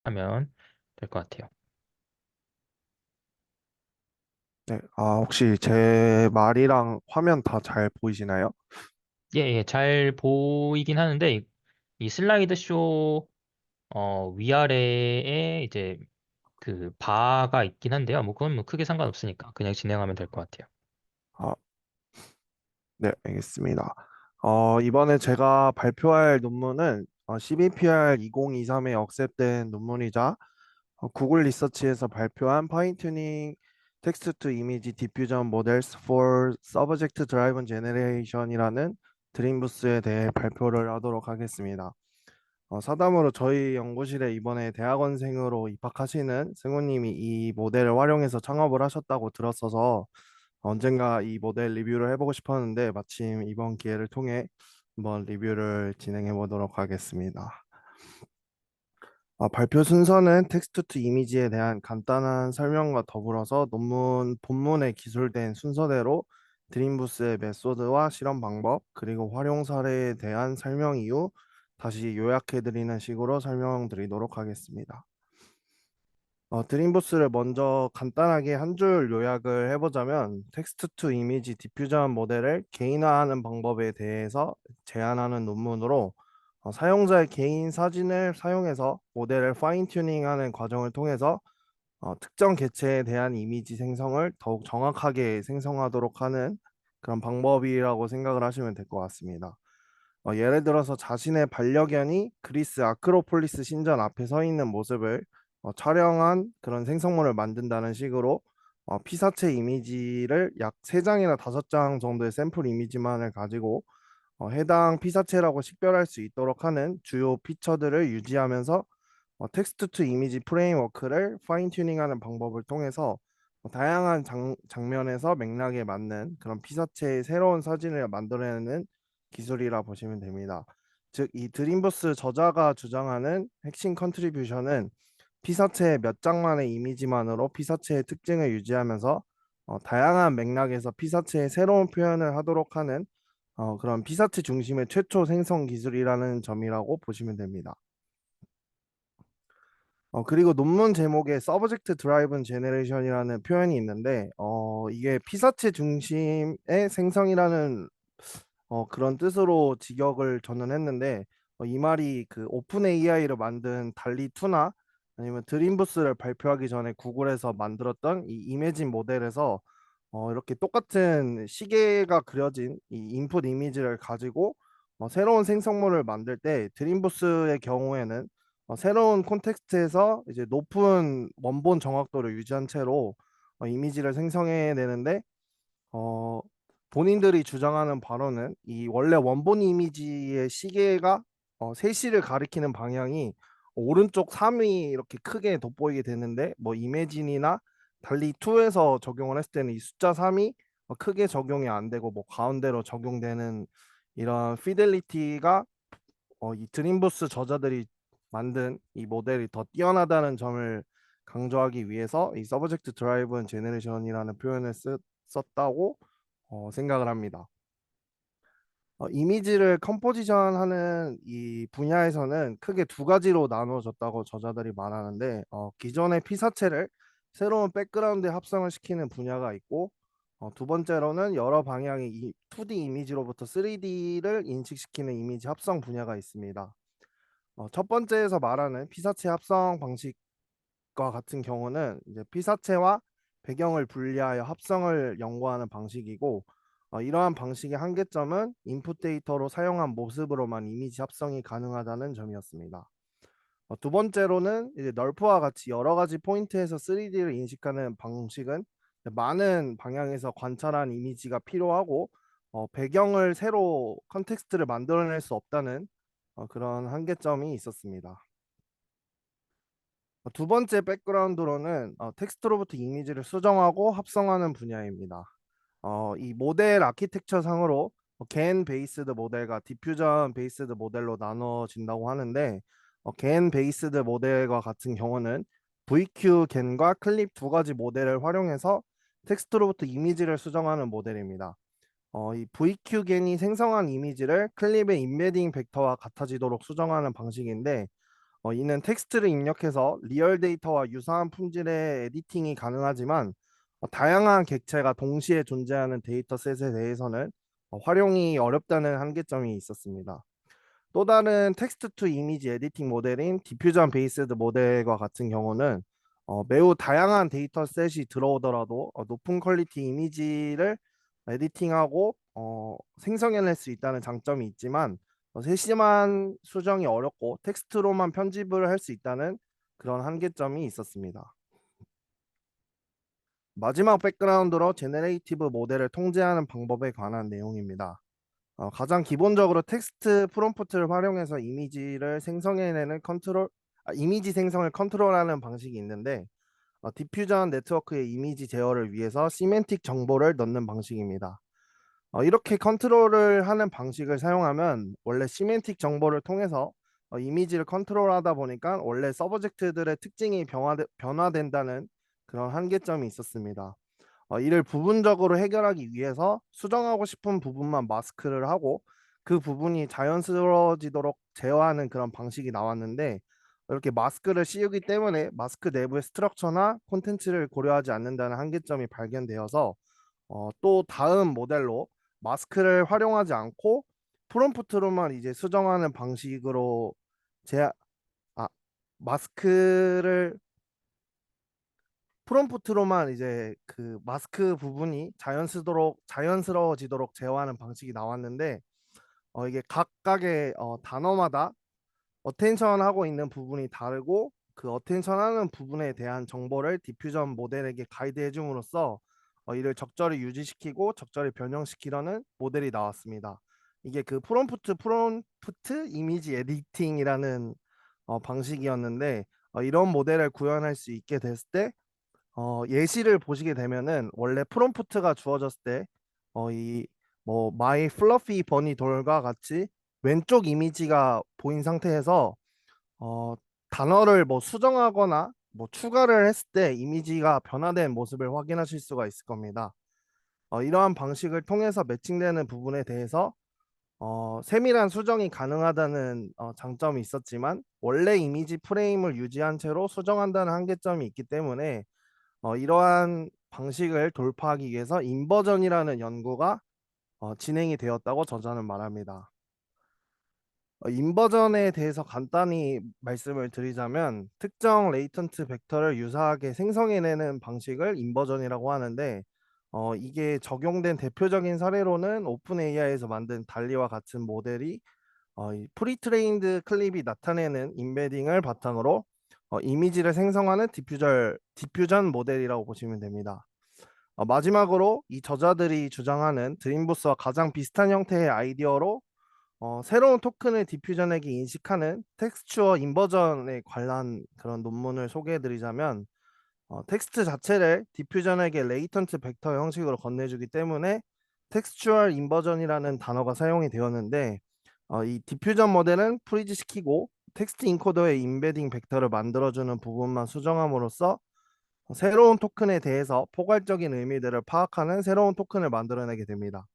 하면 될 것 같아요. 네, 혹시 제 말이랑 화면 다 잘 보이시나요? 예, 예, 잘 보이긴 하는데 이 슬라이드 쇼 위아래에 이제 그 바가 있긴 한데요. 뭐 그건 뭐 크게 상관없으니까 그냥 진행하면 될 것 같아요. 아, 네, 알겠습니다. 이번에 제가 발표할 논문은 CBPR 2023에 억셉된 논문이자 구글 리서치에서 발표한 파인튜닝 텍스트 투 이미지 디퓨전 모델스 for Subject Driven Generation이라는 드림부스에 대해 발표를 하도록 하겠습니다. 사담으로 저희 연구실에 이번에 대학원생으로 입학하시는 승우님이 이 모델을 활용해서 창업을 하셨다고 들었어서 언젠가 이 모델 리뷰를 해보고 싶었는데 마침 이번 기회를 통해 한번 리뷰를 진행해 보도록 하겠습니다. 발표 순서는 텍스트 투 이미지에 대한 간단한 설명과 더불어서 논문 본문에 기술된 순서대로 드림부스의 메소드와 실험 방법 그리고 활용 사례에 대한 설명 이후 다시 요약해 드리는 식으로 설명드리도록 하겠습니다. 드림부스를 먼저 간단하게 한 줄 요약을 해보자면 텍스트 투 이미지 디퓨전 모델을 개인화하는 방법에 대해서 제안하는 논문으로 사용자의 개인 사진을 사용해서 모델을 파인 튜닝하는 과정을 통해서 특정 개체에 대한 이미지 생성을 더욱 정확하게 생성하도록 하는 그런 방법이라고 생각을 하시면 될 것 같습니다. 예를 들어서 자신의 반려견이 그리스 아크로폴리스 신전 앞에 서 있는 모습을 촬영한 그런 생성물을 만든다는 식으로 피사체 이미지를 약 3장이나 5장 정도의 샘플 이미지만을 가지고 해당 피사체라고 식별할 수 있도록 하는 주요 피처들을 유지하면서 텍스트 투 이미지 프레임워크를 파인 튜닝하는 방법을 통해서 다양한 장면에서 맥락에 맞는 그런 피사체의 새로운 사진을 만들어내는 기술이라 보시면 됩니다. 즉, 이 드림버스 저자가 주장하는 핵심 컨트리뷰션은 피사체의 몇 장만의 이미지만으로 피사체의 특징을 유지하면서 다양한 맥락에서 피사체의 새로운 표현을 하도록 하는 그런 피사체 중심의 최초 생성 기술이라는 점이라고 보시면 됩니다. 그리고 논문 제목에 서브젝트 드라이븐 제너레이션이라는 표현이 있는데 이게 피사체 중심의 생성이라는 그런 뜻으로 직역을 저는 했는데 이 말이 그 오픈 AI를 만든 달리 2나 아니면 드림부스를 발표하기 전에 구글에서 만들었던 이 이매진 모델에서 이렇게 똑같은 시계가 그려진 이 인풋 이미지를 가지고 새로운 생성물을 만들 때 드림부스의 경우에는 새로운 콘텍스트에서 이제 높은 원본 정확도를 유지한 채로 이미지를 생성해 내는데 어, 본인들이 주장하는 바로는 이 원래 원본 이미지의 시계가 세시를 가리키는 방향이 오른쪽 3이 이렇게 크게 돋보이게 되는데 뭐 이매진이나 달리 2에서 적용을 했을 때는 이 숫자 3이 크게 적용이 안 되고 뭐 가운데로 적용되는 이런 피델리티가 이 드림부스 저자들이 만든 이 모델이 더 뛰어나다는 점을 강조하기 위해서 이 서브젝트 드라이브는 제너레이션이라는 표현을 썼다고 생각을 합니다. 이미지를 컴포지션하는 이 분야에서는 크게 두 가지로 나누어졌다고 저자들이 말하는데 기존의 피사체를 새로운 백그라운드에 합성을 시키는 분야가 있고 두 번째로는 여러 방향의 2D 이미지로부터 3D를 인식시키는 이미지 합성 분야가 있습니다. 첫 번째에서 말하는 피사체 합성 방식과 같은 경우는 이제 피사체와 배경을 분리하여 합성을 연구하는 방식이고 이러한 방식의 한계점은 인풋 데이터로 사용한 모습으로만 이미지 합성이 가능하다는 점이었습니다. 두 번째로는 이제 널프와 같이 여러 가지 포인트에서 3D를 인식하는 방식은 많은 방향에서 관찰한 이미지가 필요하고 배경을 새로 컨텍스트를 만들어낼 수 없다는 그런 한계점이 있었습니다. 두 번째 백그라운드로는 텍스트로부터 이미지를 수정하고 합성하는 분야입니다. 이 모델 아키텍처 상으로 겐 베이스드 모델과 디퓨전 베이스드 모델로 나눠진다고 하는데 겐 베이스드 모델과 같은 경우는 VQ 겐과 클립 두 가지 모델을 활용해서 텍스트로부터 이미지를 수정하는 모델입니다. 이 VQ 겐이 생성한 이미지를 클립의 인베딩 벡터와 같아지도록 수정하는 방식인데 이는 텍스트를 입력해서 리얼 데이터와 유사한 품질의 에디팅이 가능하지만 다양한 객체가 동시에 존재하는 데이터셋에 대해서는 활용이 어렵다는 한계점이 있었습니다. 또 다른 텍스트 투 이미지 에디팅 모델인 디퓨전 베이스드 모델과 같은 경우는 매우 다양한 데이터셋이 들어오더라도 높은 퀄리티 이미지를 에디팅하고 생성해낼 수 있다는 장점이 있지만 세심한 수정이 어렵고 텍스트로만 편집을 할 수 있다는 그런 한계점이 있었습니다. 마지막 백그라운드로 제너레이티브 모델을 통제하는 방법에 관한 내용입니다. 가장 기본적으로 텍스트 프롬프트를 활용해서 이미지 생성을 컨트롤하는 방식이 있는데 디퓨전 네트워크의 이미지 제어를 위해서 시멘틱 정보를 넣는 방식입니다. 이렇게 컨트롤을 하는 방식을 사용하면 원래 시멘틱 정보를 통해서 이미지를 컨트롤하다 보니까 원래 서브젝트들의 특징이 변화된다는 그런 한계점이 있었습니다. 이를 부분적으로 해결하기 위해서 수정하고 싶은 부분만 마스크를 하고 그 부분이 자연스러워지도록 제어하는 그런 방식이 나왔는데 이렇게 마스크를 씌우기 때문에 마스크 내부의 스트럭처나 콘텐츠를 고려하지 않는다는 한계점이 발견되어서 또 다음 모델로 마스크를 활용하지 않고 프롬프트로만 이제 수정하는 방식으로 제 아, 마스크를 프롬프트로만 이제 그 마스크 부분이 자연스러워지도록 제어하는 방식이 나왔는데 이게 각각의 단어마다 어텐션 하고 있는 부분이 다르고 그 어텐션 하는 부분에 대한 정보를 디퓨전 모델에게 가이드해 줌으로써 이를 적절히 유지시키고 적절히 변형시키려는 모델이 나왔습니다. 이게 그 프롬프트 이미지 에디팅이라는 방식이었는데 이런 모델을 구현할 수 있게 됐을 때 예시를 보시게 되면은 원래 프롬프트가 주어졌을 때 이 뭐 마이 플러피 버니 돌과 같이 왼쪽 이미지가 보인 상태에서 어, 단어를 뭐 수정하거나 뭐 추가를 했을 때 이미지가 변화된 모습을 확인하실 수가 있을 겁니다. 이러한 방식을 통해서 매칭되는 부분에 대해서 세밀한 수정이 가능하다는 장점이 있었지만 원래 이미지 프레임을 유지한 채로 수정한다는 한계점이 있기 때문에 이러한 방식을 돌파하기 위해서 인버전이라는 연구가 진행이 되었다고 저자는 말합니다. 인버전에 대해서 간단히 말씀을 드리자면 특정 레이턴트 벡터를 유사하게 생성해내는 방식을 인버전이라고 하는데 이게 적용된 대표적인 사례로는 오픈 AI에서 만든 달리와 같은 모델이 이 프리트레인드 클립이 나타내는 임베딩을 바탕으로 이미지를 생성하는 디퓨전 모델이라고 보시면 됩니다. 마지막으로 이 저자들이 주장하는 드림부스와 가장 비슷한 형태의 아이디어로 새로운 토큰을 디퓨전에게 인식하는 텍스처 인버전에 관한 그런 논문을 소개해 드리자면 텍스트 자체를 디퓨전에게 레이턴트 벡터 형식으로 건네주기 때문에 텍스추얼 인버전이라는 단어가 사용이 되었는데 이 디퓨전 모델은 프리즈시키고 텍스트 인코더의 임베딩 벡터를 만들어주는 부분만 수정함으로써 새로운 토큰에 대해서 포괄적인 의미들을 파악하는 새로운 토큰을 만들어내게 됩니다.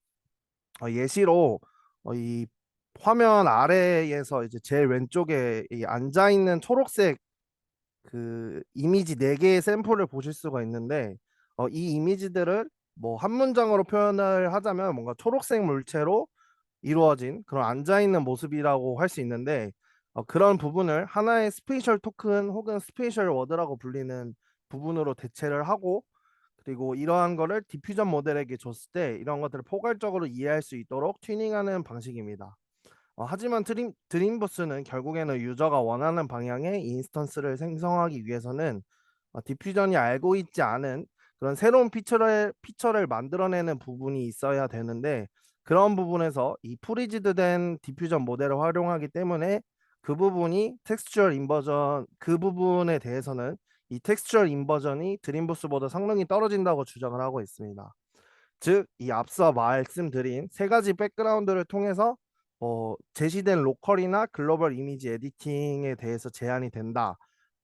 예시로 이 화면 아래에서 이제 제일 왼쪽에 이 앉아 있는 초록색 그 이미지 4개의 샘플을 보실 수가 있는데 이 이미지들을 뭐 한 문장으로 표현을 하자면 뭔가 초록색 물체로 이루어진 그런 앉아 있는 모습이라고 할 수 있는데 그런 부분을 하나의 스페이셜 토큰 혹은 스페이셜 워드라고 불리는 부분으로 대체를 하고 그리고 이러한 거를 디퓨전 모델에게 줬을 때 이런 것들을 포괄적으로 이해할 수 있도록 튜닝하는 방식입니다. 하지만 드림부스는 결국에는 유저가 원하는 방향의 인스턴스를 생성하기 위해서는 디퓨전이 알고 있지 않은 그런 새로운 피처를 만들어내는 부분이 있어야 되는데 그런 부분에서 이 프리지드된 디퓨전 모델을 활용하기 때문에 그 부분에 대해서는 이 텍스처럴 인버전이 드림부스보다 성능이 떨어진다고 주장을 하고 있습니다. 즉, 이 앞서 말씀드린 세 가지 백그라운드를 통해서 제시된 로컬이나 글로벌 이미지 에디팅에 대해서 제한이 된다.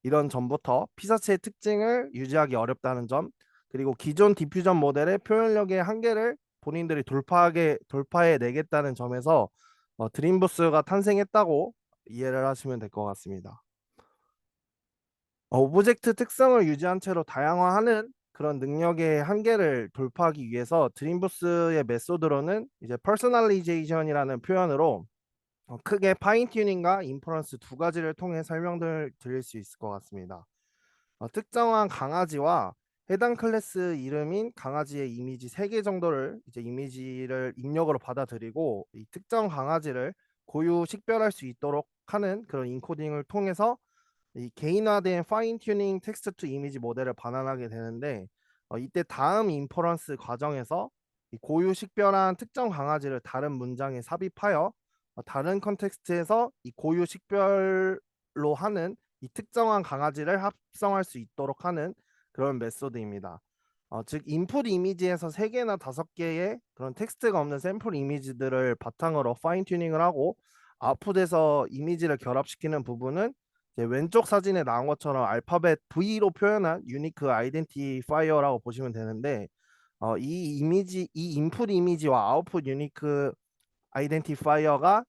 이런 점부터 피사체의 특징을 유지하기 어렵다는 점, 그리고 기존 디퓨전 모델의 표현력의 한계를 본인들이 돌파해 내겠다는 점에서 드림부스가 탄생했다고 이해를 하시면 될 것 같습니다. 오브젝트 특성을 유지한 채로 다양화하는 그런 능력의 한계를 돌파하기 위해서 드림부스의 메소드로는 이제 퍼스널리제이션이라는 표현으로 크게 파인 튜닝과 인퍼런스 두 가지를 통해 설명을 드릴 수 있을 것 같습니다. 특정한 강아지와 해당 클래스 이름인 강아지의 이미지 3개 정도를 이제 이미지를 입력으로 받아들이고 이 특정 강아지를 고유 식별할 수 있도록 하는 그런 인코딩을 통해서 이 개인화된 파인 튜닝 텍스트 투 이미지 모델을 반환하게 되는데 이때 다음 인퍼런스 과정에서 이 고유 식별한 특정 강아지를 다른 문장에 삽입하여 다른 컨텍스트에서 이 고유 식별로 하는 이 특정한 강아지를 합성할 수 있도록 하는 그런 메소드입니다. 즉 인풋 이미지에서 3개나 5개의 그런 텍스트가 없는 샘플 이미지들을 바탕으로 파인 튜닝을 하고 아웃풋에서 이미지를 결합시키는 부분은 이제 왼쪽 사진에 나온 것처럼 알파벳 V로 표현한 유니크 아이덴티파이어라고 보시면 되는데 이 이미지, 이 인풋 이미지와 아웃풋 유니크 아이덴티파이어가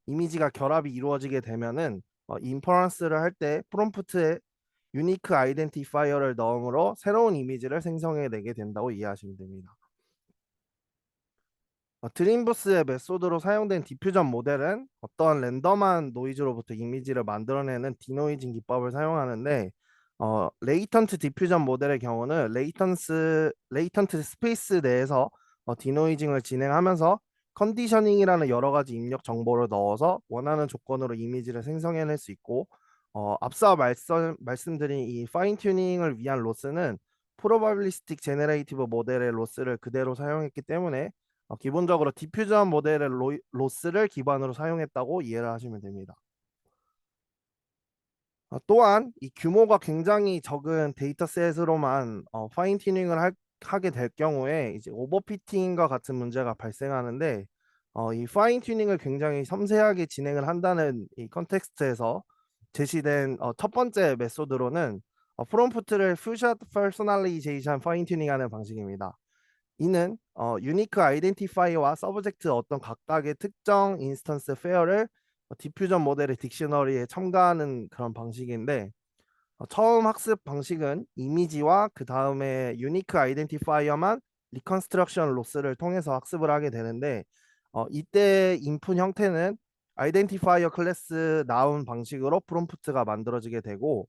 이미지가 결합이 이루어지게 되면은 인퍼런스를 할 때 프롬프트에 유니크 아이덴티파이어를 넣음으로 새로운 이미지를 생성해내게 된다고 이해하시면 됩니다. 드림부스의 메소드로 사용된 디퓨전 모델은 어떠한 랜덤한 노이즈로부터 이미지를 만들어내는 디노이징 기법을 사용하는데 레이턴트 디퓨전 모델의 경우는 레이턴트 스페이스 내에서 디노이징을 진행하면서 컨디셔닝이라는 여러 가지 입력 정보를 넣어서 원하는 조건으로 이미지를 생성해낼 수 있고 앞서 말씀드린 이 파인 튜닝을 위한 로스는 프로바빌리스틱 제네레이티브 모델의 로스를 그대로 사용했기 때문에 기본적으로 디퓨전 모델의 로스를 기반으로 사용했다고 이해를 하시면 됩니다. 또한 이 규모가 굉장히 적은 데이터셋으로만 파인 튜닝을 하게 될 경우에 이제 오버피팅과 같은 문제가 발생하는데 이 파인 튜닝을 굉장히 섬세하게 진행을 한다는 이 컨텍스트에서 제시된 첫 번째 메소드로는 프롬프트를 퓨샷 퍼스널리제이션 파인 튜닝하는 방식입니다. 이는 유니크 아이덴티파이와 서브젝트 어떤 각각의 특정 인스턴스 페어를 디퓨전 모델의 딕셔너리에 첨가하는 그런 방식인데 처음 학습 방식은 이미지와 그 다음에 유니크 아이덴티파이어만 리컨스트럭션 로스를 통해서 학습을 하게 되는데 이때 인풋 형태는 아이덴티파이어 클래스 나운 방식으로 프롬프트가 만들어지게 되고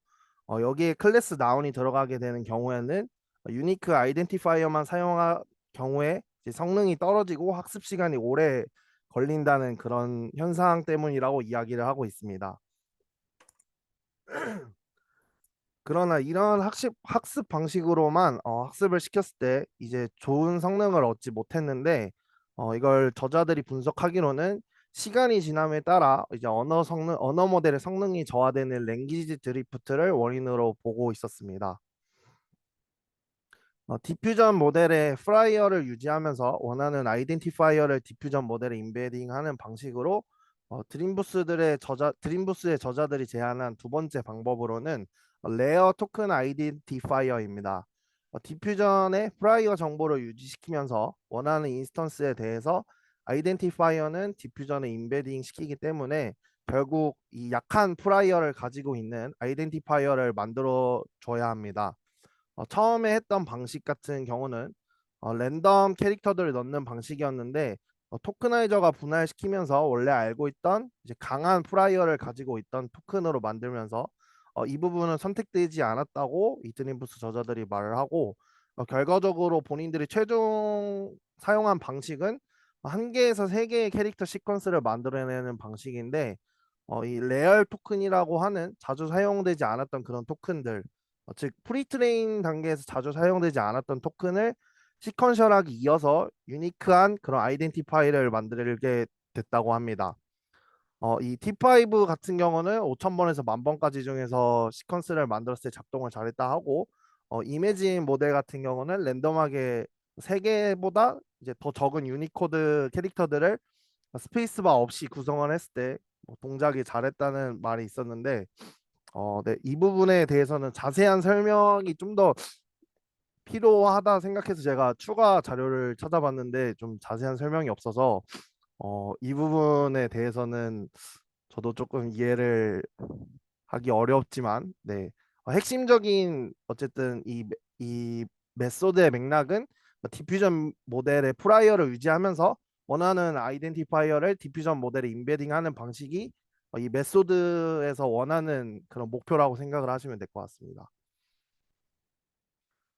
여기에 클래스 나운이 들어가게 되는 경우에는 유니크 아이덴티파이어만 사용할 경우에 이제 성능이 떨어지고 학습 시간이 오래 걸린다는 그런 현상 때문이라고 이야기를 하고 있습니다. 그러나 이런 학습 방식으로만 학습을 시켰을 때 이제 좋은 성능을 얻지 못했는데 이걸 저자들이 분석하기로는 시간이 지남에 따라 이제 언어 모델의 성능이 저하되는 랭귀지 드리프트를 원인으로 보고 있었습니다. 디퓨전 모델의 프라이어를 유지하면서 원하는 아이덴티파이어를 디퓨전 모델에 임베딩하는 방식으로 드림부스의 저자들이 제안한 두 번째 방법으로는 레어 토큰 아이덴티파이어입니다. 디퓨전의 프라이어 정보를 유지시키면서 원하는 인스턴스에 대해서 아이덴티파이어는 디퓨전에 임베딩 시키기 때문에 결국 이 약한 프라이어를 가지고 있는 아이덴티파이어를 만들어 줘야 합니다. 처음에 했던 방식 같은 경우는 랜덤 캐릭터들을 넣는 방식이었는데 토크나이저가 분할시키면서 원래 알고 있던 이제 강한 프라이어를 가지고 있던 토큰으로 만들면서 이 부분은 선택되지 않았다고 이트님부스 저자들이 말을 하고 결과적으로 본인들이 최종 사용한 방식은 한 개에서 세 개의 캐릭터 시퀀스를 만들어내는 방식인데 이 레얼 토큰이라고 하는 자주 사용되지 않았던 그런 토큰들 즉 프리트레인 단계에서 자주 사용되지 않았던 토큰을 시퀀셜하게 이어서 유니크한 그런 아이덴티파이를 만들게 됐다고 합니다. 이 T5 같은 경우는 5,000번에서 10,000번까지 중에서 시퀀스를 만들었을 때 작동을 잘했다 하고 이매진 모델 같은 경우는 랜덤하게 3개보다 이제 더 적은 유니코드 캐릭터들을 스페이스바 없이 구성을 했을 때뭐 동작이 잘했다는 말이 있었는데 네, 이 부분에 대해서는 자세한 설명이 좀 더 필요하다 생각해서 제가 추가 자료를 찾아봤는데 좀 자세한 설명이 없어서 이 부분에 대해서는 저도 조금 이해를 하기 어렵지만 네, 핵심적인 어쨌든 이 메소드의 맥락은 디퓨전 모델의 프라이어를 유지하면서 원하는 아이덴티파이어를 디퓨전 모델에 임베딩하는 방식이 이 메소드에서 원하는 그런 목표라고 생각을 하시면 될 것 같습니다.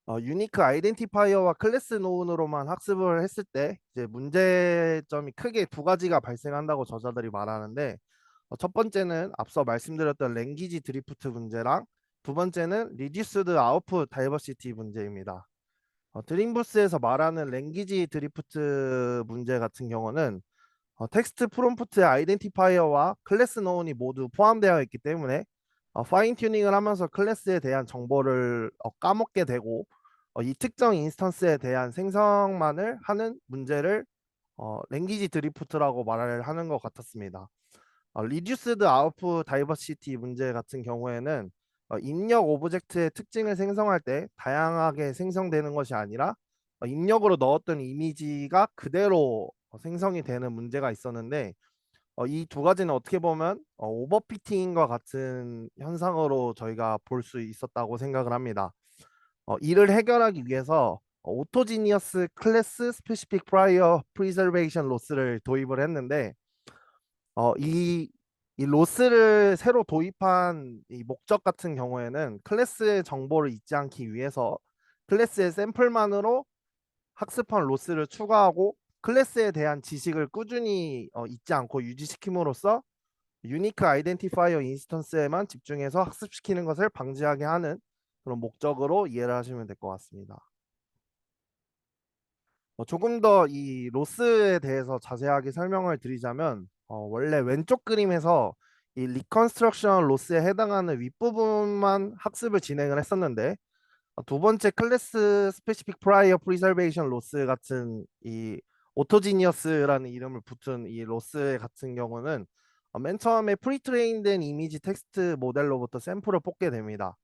유니크 아이덴티파이어와 클래스 노운으로만 학습을 했을 때 이제 문제점이 크게 두 가지가 발생한다고 저자들이 말하는데, 첫 번째는 앞서 말씀드렸던 랭귀지 드리프트 문제랑 두 번째는 리듀스드 아웃풋 다이버시티 문제입니다. 드림부스에서 말하는 랭귀지 드리프트 문제 같은 경우는 텍스트 프롬프트의 아이덴티파이어와 클래스 노운이 모두 포함되어 있기 때문에 파인 튜닝을 하면서 클래스에 대한 정보를 까먹게 되고, 이 특정 인스턴스에 대한 생성만을 하는 문제를 랭귀지 드리프트라고 말을 하는 것 같았습니다. 리듀스드 아웃풋 다이버시티 문제 같은 경우에는 입력 오브젝트의 특징을 생성할 때 다양하게 생성되는 것이 아니라 입력으로 넣었던 이미지가 그대로 생성이 되는 문제가 있었는데, 이 두 가지는 어떻게 보면 오버피팅과 같은 현상으로 저희가 볼 수 있었다고 생각을 합니다. 이를 해결하기 위해서 오토지니어스 클래스 스페시픽 프라이어 프리저베이션 로스를 도입을 했는데, 이 로스를 새로 도입한 이 목적 같은 경우에는 클래스의 정보를 잊지 않기 위해서 클래스의 샘플만으로 학습한 로스를 추가하고 클래스에 대한 지식을 꾸준히 잊지 않고 유지시킴으로써 유니크 아이덴티파이어 인스턴스에만 집중해서 학습시키는 것을 방지하게 하는 그런 목적으로 이해를 하시면 될 것 같습니다. 조금 더 이 로스에 대해서 자세하게 설명을 드리자면, 원래 왼쪽 그림에서 이 리컨스트럭션 로스에 해당하는 윗부분만 학습을 진행을 했었는데, 두 번째 클래스 스페시픽 프라이어 프리저베이션 로스 같은 이 오토지니어스라는 이름을 붙은 이 로스 같은 경우는 맨 처음에 프리트레인된 이미지 텍스트 모델로부터 샘플을 뽑게 됩니다.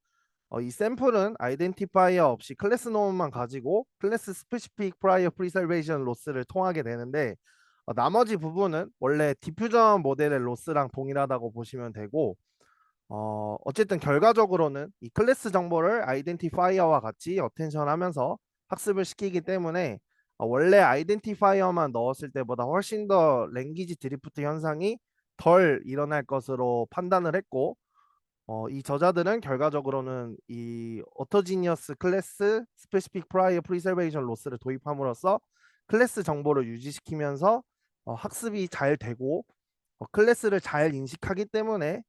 이 샘플은 아이덴티파이어 없이 클래스 노먼만 가지고 클래스 스페시픽 프라이어 프리저베이션 로스를 통하게 되는데, 나머지 부분은 원래 디퓨전 모델의 로스랑 동일하다고 보시면 되고, 어쨌든 결과적으로는 이 클래스 정보를 아이덴티파이어와 같이 어텐션 하면서 학습을 시키기 때문에 원래 아이덴티파이어만 넣었을 때보다 훨씬 더 랭귀지 드리프트 현상이 덜 일어날 것으로 판단을 했고, 이 저자들은 결과적으로는 이 오토지니어스 클래스 스페시픽 프라이어 프리저베이션 로스를 도입함으로써 클래스 정보를 유지시키면서 학습이 잘 되고, 클래스를 잘 인식하기 때문에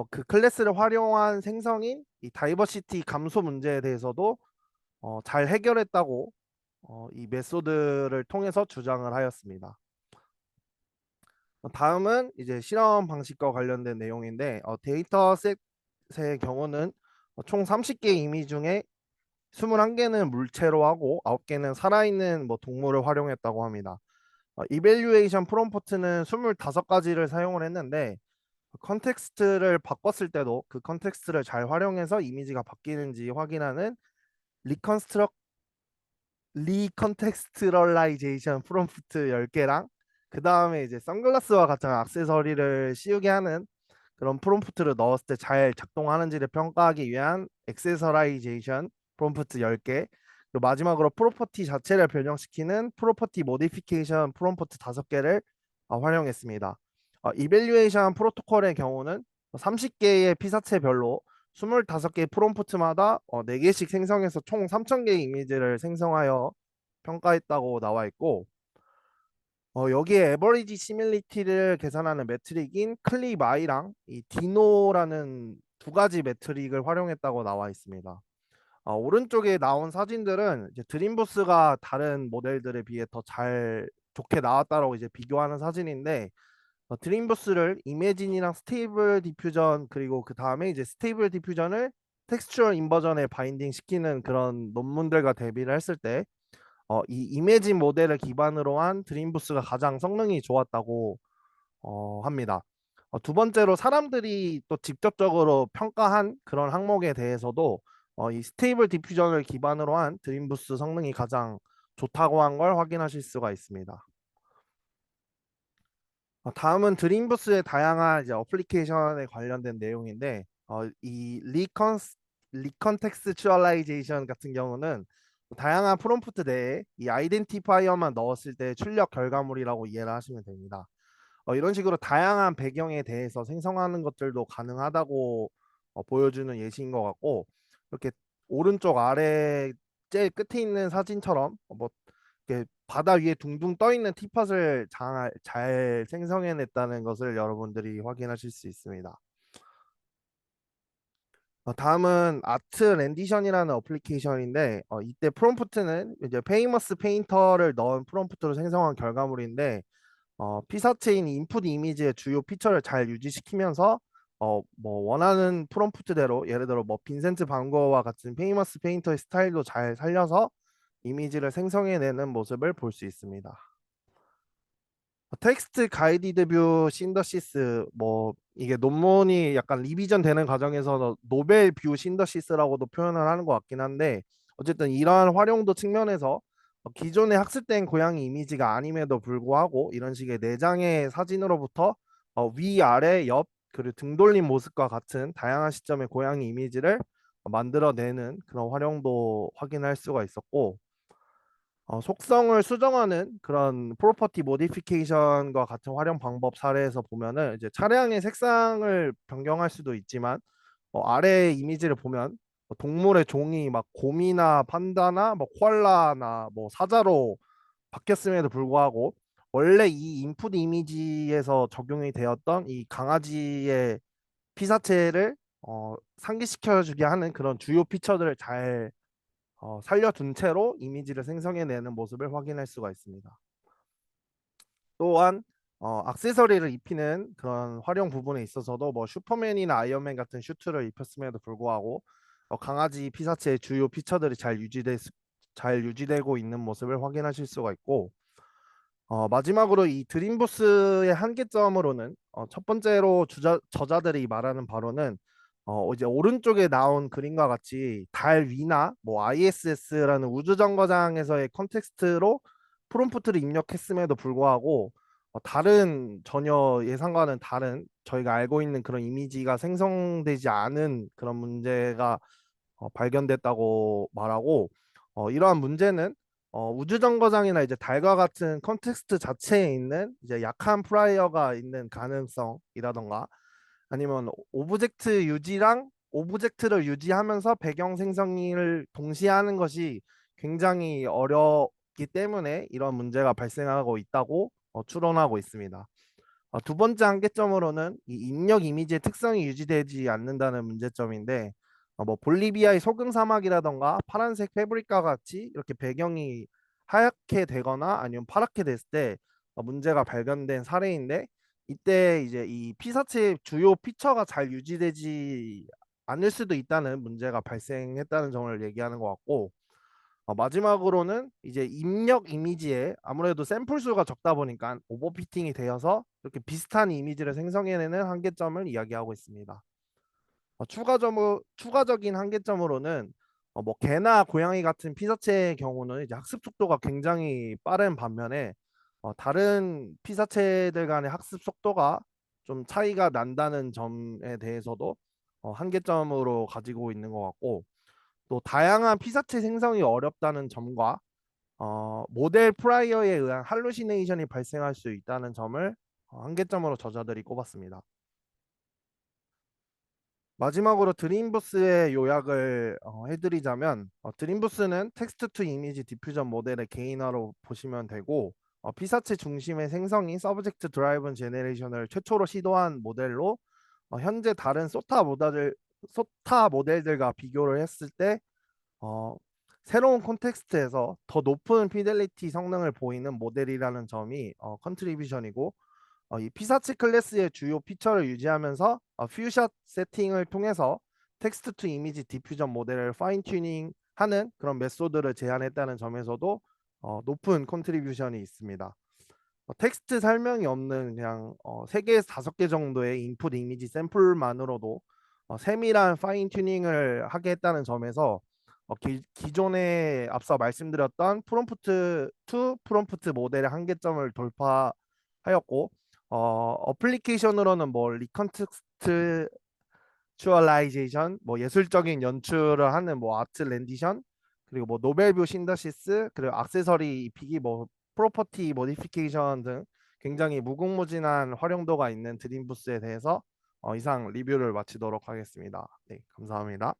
그 클래스를 활용한 생성인 이 다이버시티 감소 문제에 대해서도 잘 해결했다고 이 메소드를 통해서 주장을 하였습니다. 다음은 이제 실험 방식과 관련된 내용인데, 데이터셋의 경우는 총 30개 이미 중에 21개는 물체로 하고 9개는 살아있는 뭐 동물을 활용했다고 합니다. 이벨류에이션 프롬프트는 25가지를 사용을 했는데, 컨텍스트를 바꿨을 때도 그 컨텍스트를 잘 활용해서 이미지가 바뀌는지 확인하는 리컨스트럭 리컨텍스트럴라이제이션 프롬프트 10개랑 그 다음에 이제 선글라스와 같은 액세서리를 씌우게 하는 그런 프롬프트를 넣었을 때 잘 작동하는지를 평가하기 위한 액세서라이제이션 프롬프트 10개, 그리고 마지막으로 프로퍼티 자체를 변형시키는 프로퍼티 모디피케이션 프롬프트 5개를 활용했습니다. 이벨류에이션 프로토콜의 경우는 30개의 피사체별로 25개 프롬프트마다 4개씩 생성해서 총 3,000개의 이미지를 생성하여 평가했다고 나와 있고, 여기에 에버리지 시밀리티를 계산하는 매트릭인 클립아이랑 이 디노라는 두 가지 매트릭을 활용했다고 나와 있습니다. 오른쪽에 나온 사진들은 이제 드림부스가 다른 모델들에 비해 더 잘 좋게 나왔다라고 이제 비교하는 사진인데, 드림부스를 이매진이랑 스테이블 디퓨전 그리고 그 다음에 이제 스테이블 디퓨전을 텍스처럴 인버전에 바인딩 시키는 그런 논문들과 대비를 했을 때 이 이매진 모델을 기반으로 한 드림부스가 가장 성능이 좋았다고 합니다. 두 번째로 사람들이 또 직접적으로 평가한 그런 항목에 대해서도 이 스테이블 디퓨전을 기반으로 한 드림부스 성능이 가장 좋다고 한 걸 확인하실 수가 있습니다. 다음은 드림부스의 다양한 이제 어플리케이션에 관련된 내용인데, 이 리컨텍스추얼라이제이션 같은 경우는 다양한 프롬프트 내에 이 아이덴티파이어만 넣었을 때 출력 결과물이라고 이해를 하시면 됩니다. 이런 식으로 다양한 배경에 대해서 생성하는 것들도 가능하다고 보여주는 예시인 것 같고, 이렇게 오른쪽 아래 제일 끝에 있는 사진처럼 뭐 이렇게 바다 위에 둥둥 떠 있는 티팟을 잘 생성해냈다는 것을 여러분들이 확인하실 수 있습니다. 다음은 아트 렌디션이라는 어플리케이션인데, 이때 프롬프트는 이제 페이머스 페인터를 넣은 프롬프트로 생성한 결과물인데, 피사체인 인풋 이미지의 주요 피처를 잘 유지시키면서 뭐 원하는 프롬프트대로, 예를 들어 뭐 빈센트 반 고흐와 같은 페이머스 페인터의 스타일도 잘 살려서 이미지를 생성해내는 모습을 볼 수 있습니다. 텍스트 가이디드 뷰 신더시스, 뭐 이게 논문이 약간 리비전 되는 과정에서 노벨 뷰 신더시스라고도 표현을 하는 것 같긴 한데, 어쨌든 이러한 활용도 측면에서 기존의 학습된 고양이 이미지가 아님에도 불구하고 이런 식의 내장의 사진으로부터 위, 아래, 옆, 그리고 등 돌린 모습과 같은 다양한 시점의 고양이 이미지를 만들어내는 그런 활용도 확인할 수가 있었고, 속성을 수정하는 그런 프로퍼티 모디피케이션과 같은 활용 방법 사례에서 보면은 이제 차량의 색상을 변경할 수도 있지만, 아래 이미지를 보면 동물의 종이 막 곰이나 판다나 뭐 코알라나 뭐 사자로 바뀌었음에도 불구하고 원래 이 인풋 이미지에서 적용이 되었던 이 강아지의 피사체를 상기시켜 주게 하는 그런 주요 피처들을 잘 살려둔 채로 이미지를 생성해내는 모습을 확인할 수가 있습니다. 또한 액세서리를 입히는 그런 활용 부분에 있어서도 뭐 슈퍼맨이나 아이언맨 같은 슈트를 입혔음에도 불구하고 강아지 피사체의 주요 피처들이 잘 유지되고 있는 모습을 확인하실 수가 있고, 마지막으로 이 드림보스의 한계점으로는 첫 번째로 저자들이 말하는 바로는 이제 오른쪽에 나온 그림과 같이 달 위나 뭐 ISS라는 우주정거장에서의 컨텍스트로 프롬프트를 입력했음에도 불구하고 다른 전혀 예상과는 다른 저희가 알고 있는 그런 이미지가 생성되지 않은 그런 문제가 발견됐다고 말하고, 이러한 문제는 우주정거장이나 이제 달과 같은 컨텍스트 자체에 있는 이제 약한 프라이어가 있는 가능성이라던가, 아니면 오브젝트 유지랑 오브젝트를 유지하면서 배경 생성을 동시에 하는 것이 굉장히 어렵기 때문에 이런 문제가 발생하고 있다고 추론하고 있습니다. 두 번째 한계점으로는 이 입력 이미지의 특성이 유지되지 않는다는 문제점인데, 뭐 볼리비아의 소금 사막이라던가 파란색 패브릭과 같이 이렇게 배경이 하얗게 되거나 아니면 파랗게 됐을 때 문제가 발견된 사례인데, 이때 이제 이 피사체의 주요 피처가 잘 유지되지 않을 수도 있다는 문제가 발생했다는 점을 얘기하는 것 같고, 마지막으로는 이제 입력 이미지에 아무래도 샘플 수가 적다 보니까 오버피팅이 되어서 이렇게 비슷한 이미지를 생성해내는 한계점을 이야기하고 있습니다. 추가적인 한계점으로는 뭐 개나 고양이 같은 피사체의 경우는 이제 학습 속도가 굉장히 빠른 반면에 다른 피사체들 간의 학습 속도가 좀 차이가 난다는 점에 대해서도 한계점으로 가지고 있는 것 같고, 또 다양한 피사체 생성이 어렵다는 점과 모델 프라이어에 의한 할루시네이션이 발생할 수 있다는 점을 한계점으로 저자들이 꼽았습니다. 마지막으로 드림부스의 요약을 해드리자면, 드림부스는 텍스트 투 이미지 디퓨전 모델의 개인화로 보시면 되고, 피사체 중심의 생성인 서브젝트 드라이븐 제네레이션을 최초로 시도한 모델로, 현재 다른 소타 모델들과 비교를 했을 때 어, 새로운 콘텍스트에서 더 높은 피델리티 성능을 보이는 모델이라는 점이 컨트리뷰션이고, 이 피사체 클래스의 주요 피처를 유지하면서 퓨샷 세팅을 통해서 텍스트 투 이미지 디퓨전 모델을 파인 튜닝 하는 그런 메소드를 제안했다는 점에서도 높은 컨트리뷰션이 있습니다. 텍스트 설명이 없는 그냥 3개에서 5개 정도의 인풋 이미지 샘플만으로도 세밀한 파인 튜닝을 하게 했다는 점에서 기존에 앞서 말씀드렸던 프롬프트 투 프롬프트 모델의 한계점을 돌파하였고, 어플리케이션으로는 뭐 비주얼라이제이션, 뭐 예술적인 연출을 하는 뭐 아트 렌디션, 그리고 뭐 노벨뷰 신더시스, 그리고 액세서리 입히기, 뭐 프로퍼티 모디피케이션 등 굉장히 무궁무진한 활용도가 있는 드림부스에 대해서 이상 리뷰를 마치도록 하겠습니다. 네, 감사합니다.